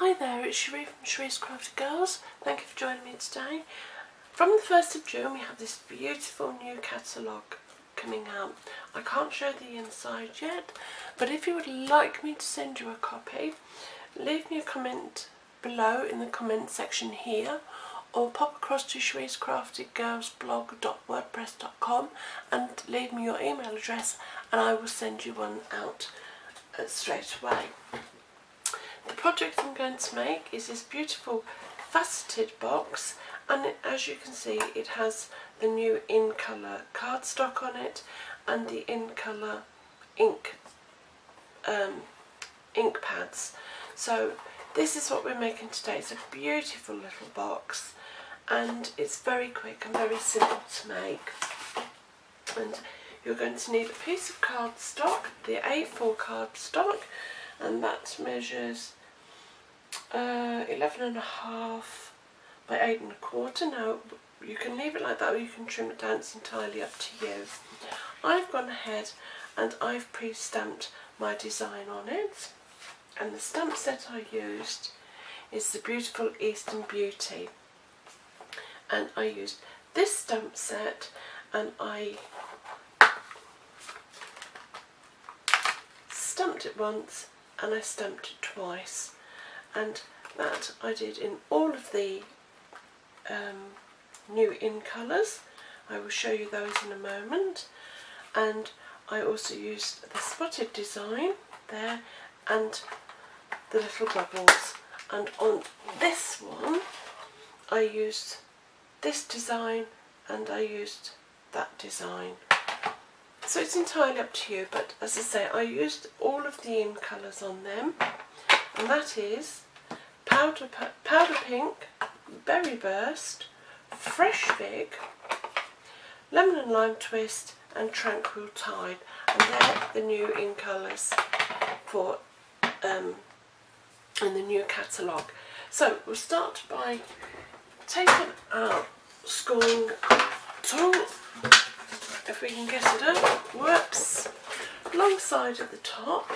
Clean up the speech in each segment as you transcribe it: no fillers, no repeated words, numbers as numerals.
Hi there, it's Sheree from Sheree's Crafted Girls. Thank you for joining me today. From the 1st of June we have this beautiful new catalogue coming out. I can't show the inside yet, but if you would like me to send you a copy, leave me a comment below in the comment section here, or pop across to Sheree's Crafted Girls blog.wordpress.com and leave me your email address and I will send you one out straight away. The project I'm going to make is this beautiful faceted box, and as you can see it has the new in colour cardstock on it and the in colour ink pads. So this is what we're making today. It's a beautiful little box and it's very quick and very simple to make. And you're going to need a piece of cardstock, the A4 cardstock, and that measures 11.5 by 8.25. Now you can leave it like that or you can trim it down, it's entirely up to you. I've gone ahead and I've pre-stamped my design on it, and the stamp set I used is the beautiful Eastern Beauty, and I used this stamp set and I stamped it once and I stamped it twice, and that I did in all of the new in colours. I will show you those in a moment. And I also used the spotted design there and the little bubbles, and on this one I used this design and I used that design. So it's entirely up to you, but as I say, I used all of the in colours on them, and that is powder pink, berry burst, fresh fig, lemon and lime twist, and tranquil tide, and they're the new in colours for in the new catalogue. So we'll start by taking our scoring tool, if we can get it up, works alongside at the top,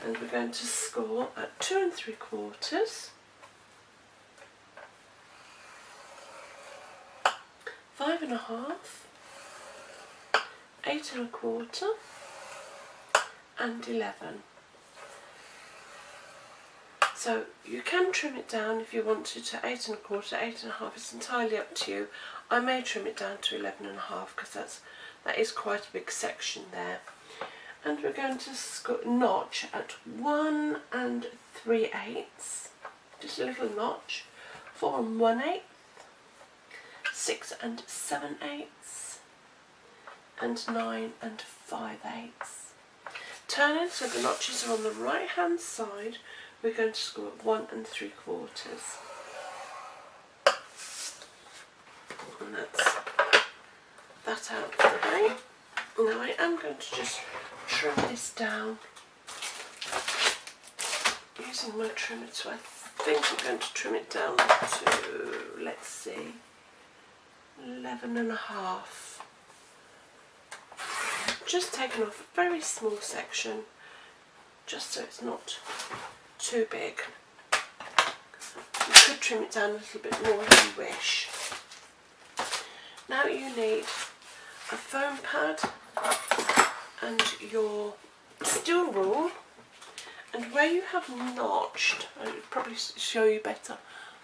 and we're going to score at 2 3/4, 5.5, 8.25, and 11. So you can trim it down if you wanted to 8.25, 8.5. It's entirely up to you. I may trim it down to 11.5 because that is quite a big section there. And we're going to notch at 1 3/8, just a little notch, 4 1/8, 6 7/8, and 9 5/8. Turn it so the notches are on the right hand side. We're going to score at 1 3/4. And that's that out of the way. Now I am going to just trim this down using my trimmer. So I think I'm going to trim it down to, let's see, 11.5. Just taking off a very small section, just so it's not too big. You could trim it down a little bit more if you wish. Now you need a foam pad and your steel rule, and where you have notched, I would probably show you better,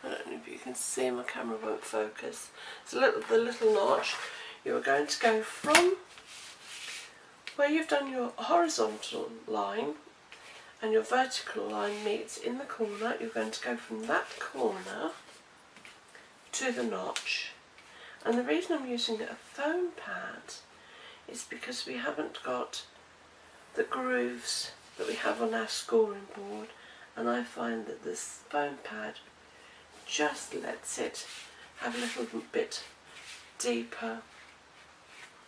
I don't know if you can see, my camera won't focus, it's the little notch. You are going to go from where you've done your horizontal line and your vertical line meets in the corner. You're going to go from that corner to the notch. And the reason I'm using a foam pad is because we haven't got the grooves that we have on our scoring board, and I find that this foam pad just lets it have a little bit deeper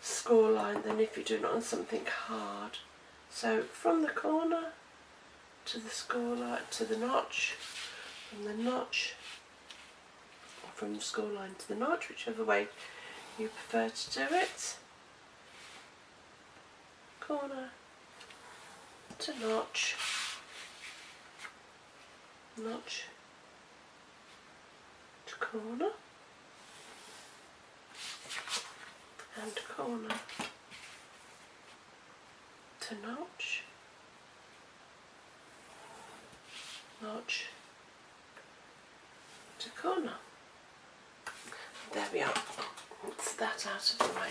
score line than if you do it on something hard. So from the corner to the score line to the notch, from the notch, or from the score line to the notch, whichever way you prefer to do it. Corner to notch, notch to corner, and corner to notch, notch to corner. There we are. It's that out of the way.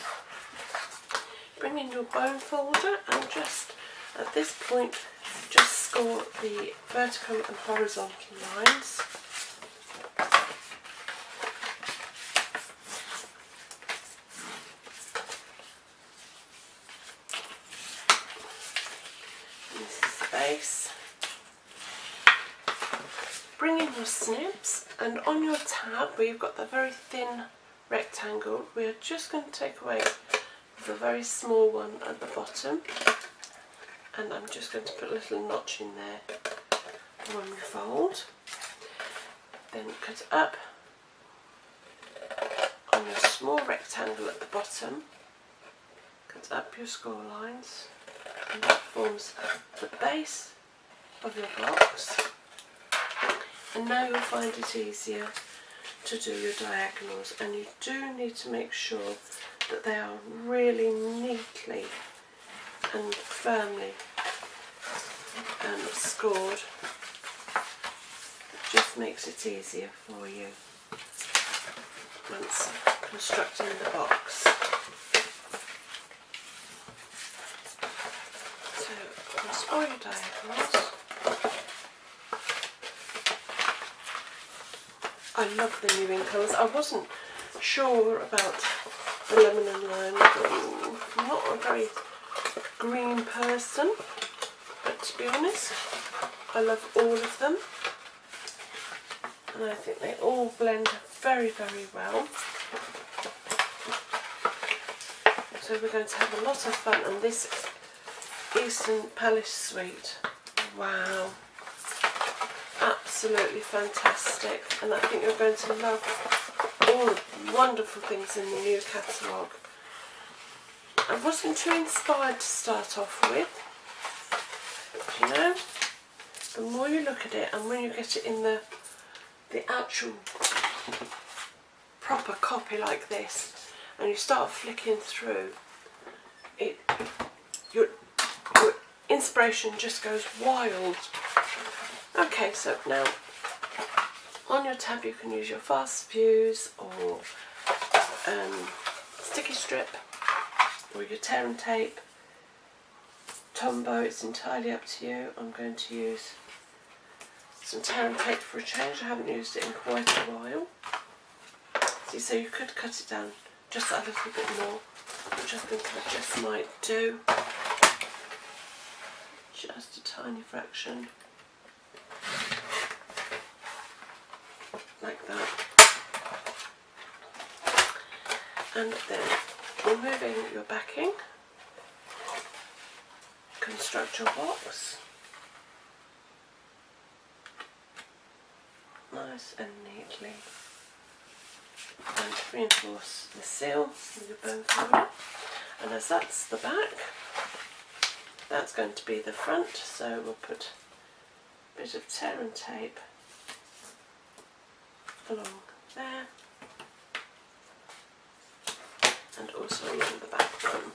Bring in your bone folder and just at this point just score the vertical and horizontal lines. This is the base. Bring in your snips, and on your tab where you've got the very thin rectangle, we're just going to take away the very small one at the bottom, and I'm just going to put a little notch in there when we fold. Then cut it up on your small rectangle at the bottom, cut up your score lines, and that forms the base of your box. And now you'll find it easier to do your diagonals, and you do need to make sure that they are really neatly and firmly scored. It just makes it easier for you once constructing the box. So cross all your diagonals. I love the new in colours. I wasn't sure about the lemon and lime. I'm not a very green person, but to be honest, I love all of them, and I think they all blend very, very well. So we're going to have a lot of fun on this Eastern Palace suite. Wow. Absolutely fantastic, and I think you're going to love all the wonderful things in the new catalogue. I wasn't too inspired to start off with, but you know, the more you look at it, and when you get it in the actual proper copy like this, and you start flicking through it, your inspiration just goes wild. Okay, so now on your tab you can use your fast fuse or sticky strip or your tear and tape, Tombow, it's entirely up to you. I'm going to use some tear and tape for a change. I haven't used it in quite a while. See, so you could cut it down just a little bit more, which I think I just might do. Just a tiny fraction. Like that. And then removing your backing, construct your box nice and neatly, and reinforce the seal with your bone folder. And as that's the back, that's going to be the front, so we'll put a bit of tear and tape along there, and also along the back one.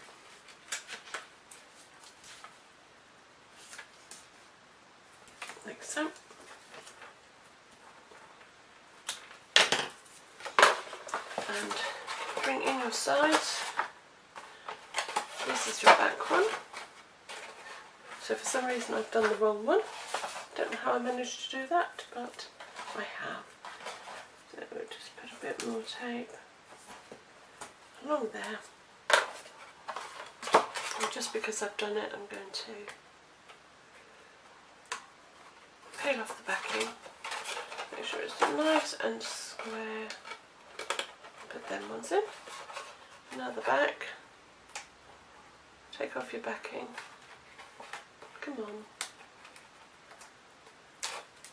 Like so. And bring in your sides. This is your back one. So for some reason I've done the wrong one. Don't know how I managed to do that, but I have. So we'll just put a bit more tape along there. And just because I've done it, I'm going to peel off the backing. Make sure it's nice and square. Put them ones in. Now the back. Take off your backing. Come on.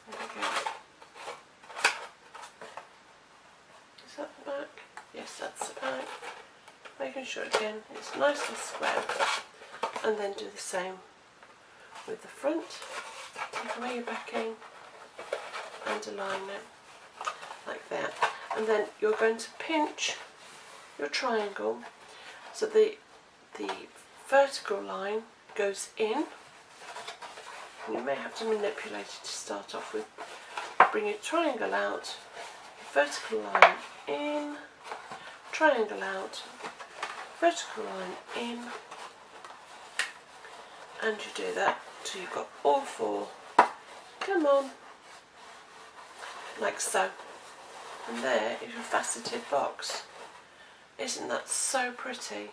There we go. Is that the back? Yes, that's the back. Making sure again it's nice and square. And then do the same with the front. Take away your backing. underline it like that, and then you're going to pinch your triangle so the vertical line goes in. You may have to manipulate it to start off with. Bring your triangle out, vertical line in, triangle out, vertical line in, and you do that till you've got all four. Come on, like so. And there is your faceted box. Isn't that so pretty?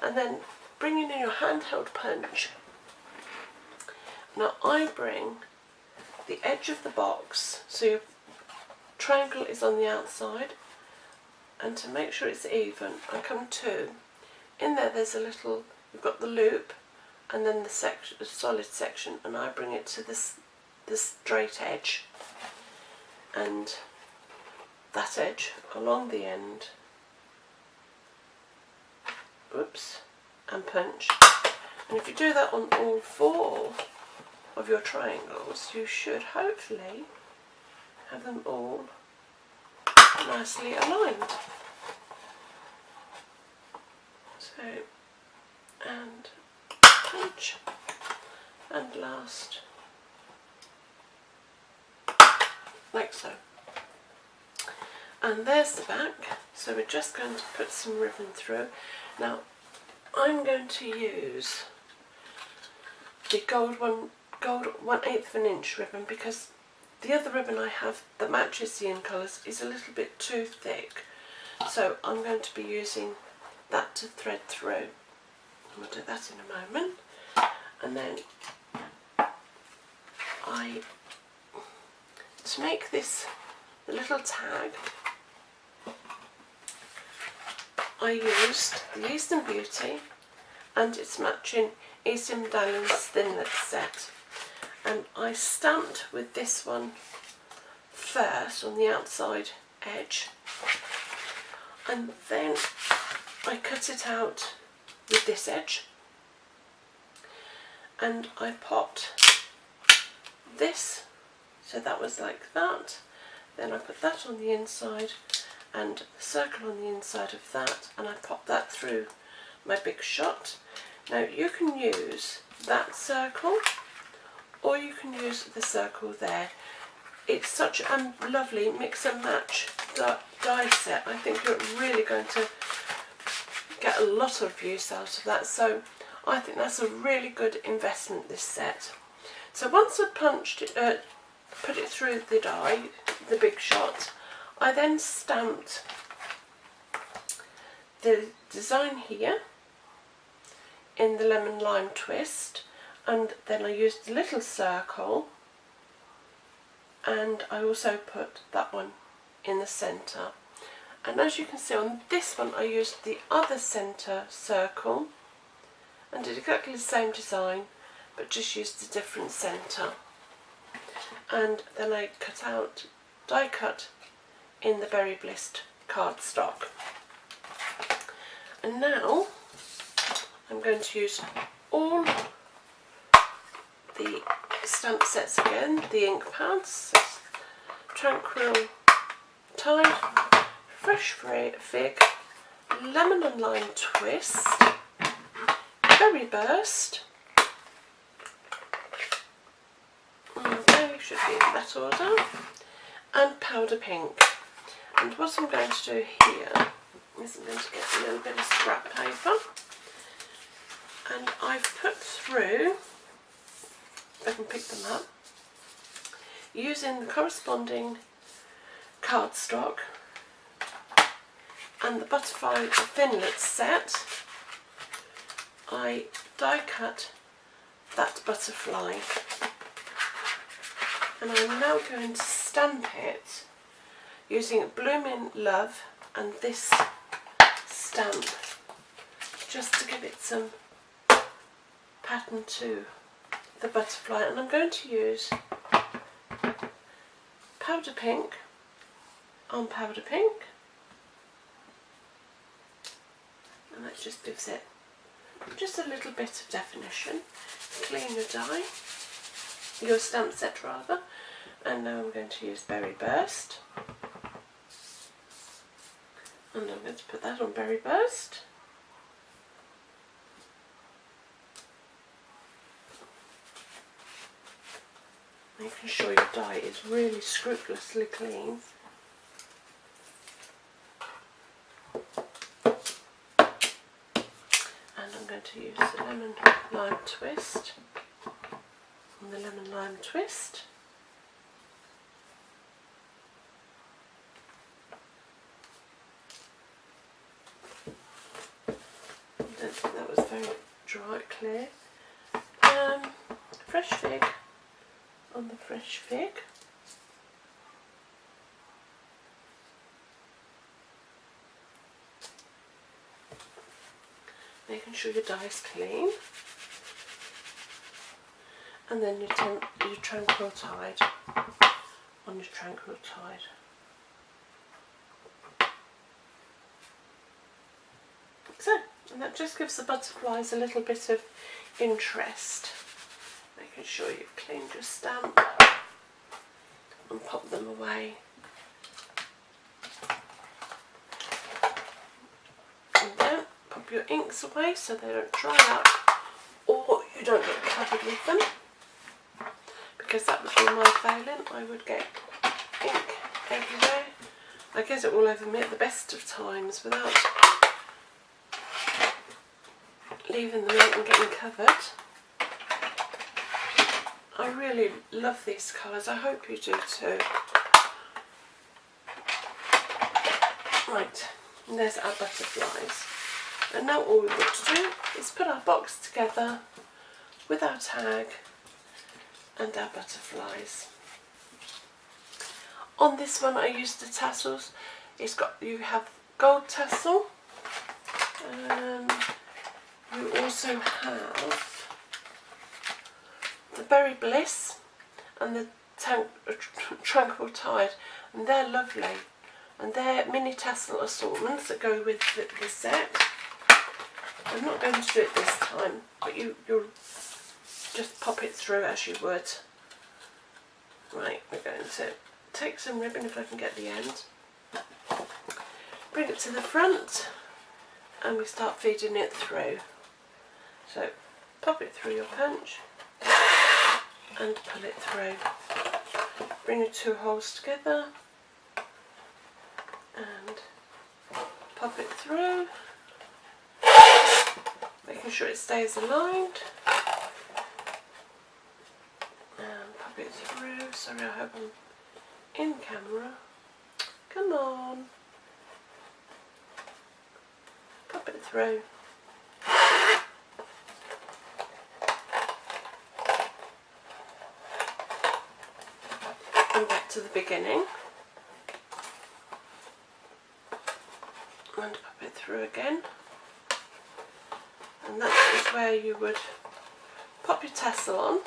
And then bringing in your handheld punch. Now I bring the edge of the box, so your triangle is on the outside, and to make sure it's even, I come to, in there's a little, you've got the loop, and then the solid section, and I bring it to this straight edge, and that edge along the end, oops, and punch. And if you do that on all four of your triangles, you should hopefully have them all nicely aligned. So, and punch, and last, like so. And there's the back. So we're just going to put some ribbon through. Now I'm going to use the gold 1/8 of an inch ribbon, because the other ribbon I have that matches the in colours is a little bit too thick, so I'm going to be using that to thread through. We'll do that in a moment. And then to make this the little tag, I used the Eastern Beauty and its matching Eastern Medallions Thinlet set, and I stamped with this one first on the outside edge, and then I cut it out with this edge, and I popped this, so that was like that. Then I put that on the inside and the circle on the inside of that, and I popped that through my big shot. Now you can use that circle, or you can use the circle there. It's such a lovely mix and match die set. I think you're really going to get a lot of use out of that, so I think that's a really good investment, this set. So once I punched it, put it through the die, the big shot, I then stamped the design here in the lemon lime twist, and then I used the little circle, and I also put that one in the centre. And as you can see on this one, I used the other centre circle and did exactly the same design, but just used a different centre. And then I die cut in the Berry Bliss cardstock. And now I'm going to use all the stamp sets again, the ink pads, Tranquil Tide, Fresh Fig, Lemon and Lime Twist, Berry Burst, they should be in that order, and Powder Pink. And what I'm going to do here is I'm going to get a little bit of scrap paper, and I've put through, if I can pick them up, using the corresponding cardstock and the butterfly Thinlet set, I die cut that butterfly, and I'm now going to stamp it using Bloomin' Love and this stamp, just to give it some pattern to the butterfly. And I'm going to use Powder Pink on Powder Pink, and that just gives it just a little bit of definition. Clean your die, your stamp set rather, And now I'm going to use Berry Burst. And I'm going to put that on Berry Burst. Making sure your dye is really scrupulously clean. And I'm going to use the lemon lime twist and the lemon lime twist. I don't think that was very dry, clear. Fresh fig on the fresh fig. Making sure your dye is clean. And then your tranquil tide on your tranquil tide. So, and that just gives the butterflies a little bit of interest. Making sure you've cleaned your stamp and pop them away. And then pop your inks away so they don't dry up or you don't get covered with them. Because that would be my failing. I would get ink everywhere. I get it all over me at the best of times without leaving them out and getting covered. I really love these colours. I hope you do too. Right, and there's our butterflies. And now all we've got to do is put our box together with our tag and our butterflies. On this one I used the tassels. You have gold tassel. You also have the Berry Bliss and the Tranquil Tide, and they're lovely. And they're mini tassel assortments that go with the set. I'm not going to do it this time, but you'll just pop it through as you would. Right, we're going to take some ribbon if I can get the end. Bring it to the front and we start feeding it through. So pop it through your punch and pull it through. Bring your two holes together and pop it through, making sure it stays aligned, and pop it through. Sorry, I hope I'm in camera. Come on, pop it through. And back to the beginning. And pop it through again, and that is where you would pop your tassel on.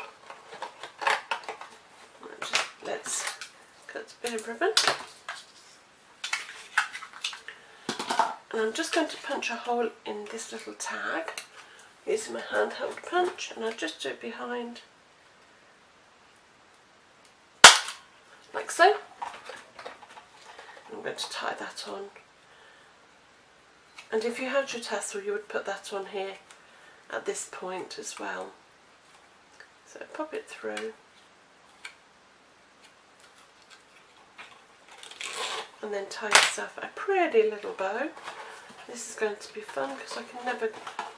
Let's cut a bit of ribbon, and I'm just going to punch a hole in this little tag using my handheld punch, and I'll just do it behind like so. I'm going to tie that on. And if you had your tassel, you would put that on here at this point as well. So pop it through. And then tie yourself a pretty little bow. This is going to be fun because I can never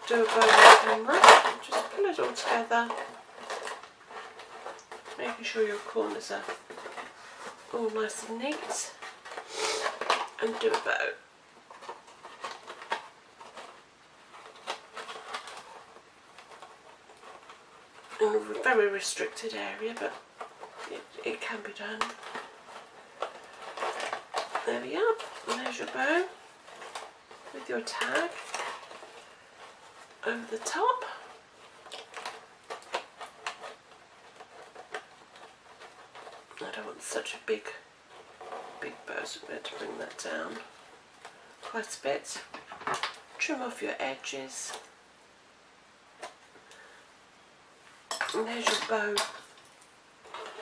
do a bow on camera. Just pull it all together. Making sure your corners are all nice and neat. And do a bow. In a very restricted area, but it can be done. There we are, and there's your bow with your tag over the top. I don't want such a big bow, so I'm going to bring that down quite a bit. Trim off your edges. And there's your bow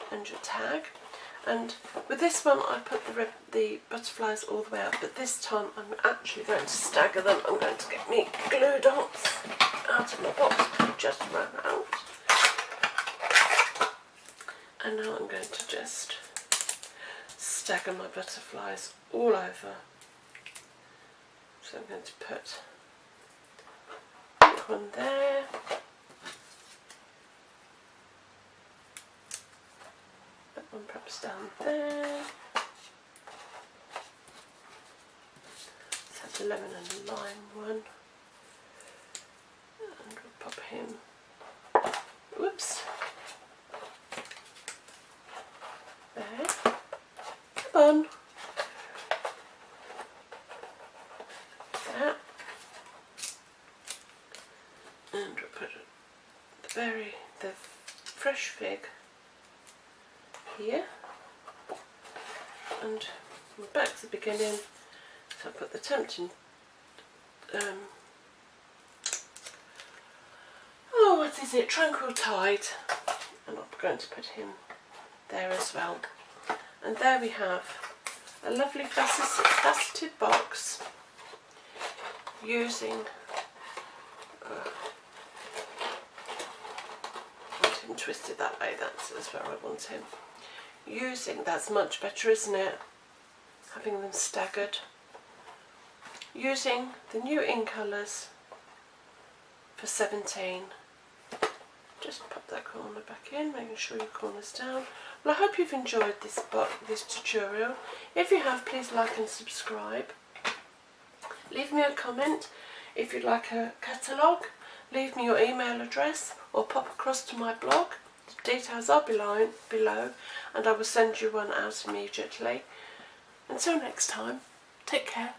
and your tag. And with this one I put the butterflies all the way up, but this time I'm actually going to stagger them. I'm going to get me glue dots out of my box, just ran out. And now I'm going to just stagger my butterflies all over. So I'm going to put one there, that one perhaps down there. Let's have the lemon and lime one, and we'll pop him, whoops, there, come on, there, and we'll put the fresh fig here, and we're back to the beginning. So I'll put the tempting, oh, what is it, Tranquil Tide, and I'm going to put him there as well. And there we have a lovely faceted box using, I want him twisted that way, that's where I want him. Using, that's much better, isn't it? Having them staggered. Using the new in colours for 17. Just pop that corner back in, making sure your corner's down. Well, I hope you've enjoyed this tutorial. If you have, please like and subscribe. Leave me a comment if you'd like a catalogue. Leave me your email address or pop across to my blog. The details are below, and I will send you one out immediately. Until next time, take care.